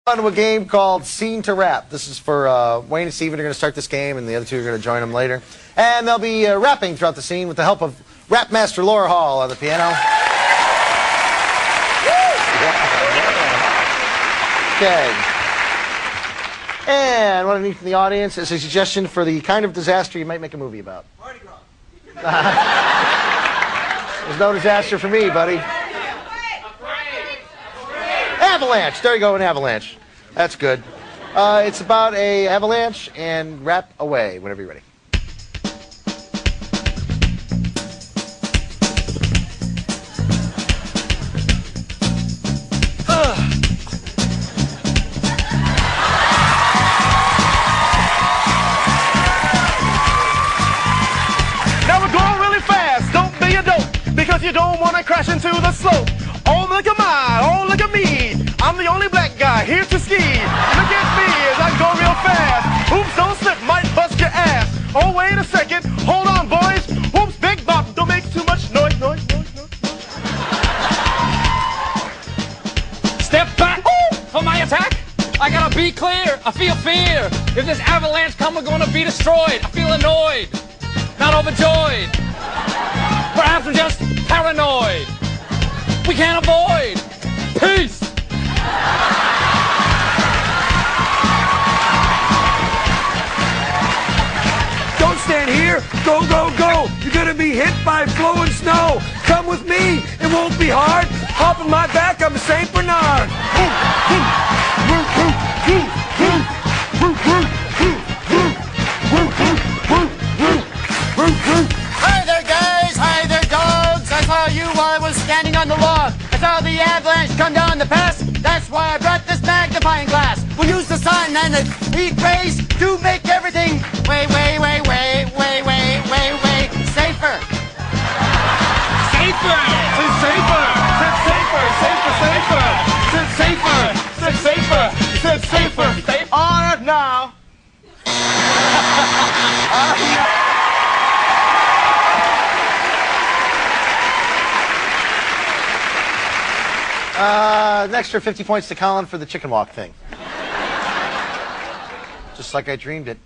To a game called Scene to Rap. This is for Wayne and Steven are going to start this game, and the other two are going to join them later. And they'll be rapping throughout the scene with the help of rap master Laura Hall on the piano. Okay. And what I need from the audience is a suggestion for the kind of disaster you might make a movie about. Mardi Gras. There's no disaster for me, buddy. Avalanche. There you go, an avalanche. That's good. It's about a avalanche, and rap away whenever you're ready. Now we're going really fast. Don't be a dope, because you don't want to crash into the slope. Oh, look at mine. Oh, look at me. I'm the only black guy here to ski. Look at me as I go real fast. Oops, don't slip, might bust your ass. Oh, wait a second. Hold on, boys. Oops, big bop, don't make too much noise. Step back for my attack. I gotta be clear. I feel fear. If this avalanche come, we're gonna be destroyed. I feel annoyed, not overjoyed. Perhaps I'm just paranoid. We can't avoid. Peace. Don't stand here. Go, go, go. You're gonna be hit by flowing snow. Come with me. It won't be hard. Hop on my back. I'm a Saint Bernard. Hi there, guys. Hi there, dogs. I saw you while I was standing on the log. I saw the avalanche come down the pass. That's why I brought this magnifying glass. We'll use the sun and the heat rays to make everything way safer. Safer. Safer. All right, now. An extra 50 points to Colin for the chicken walk thing. Just like I dreamed it.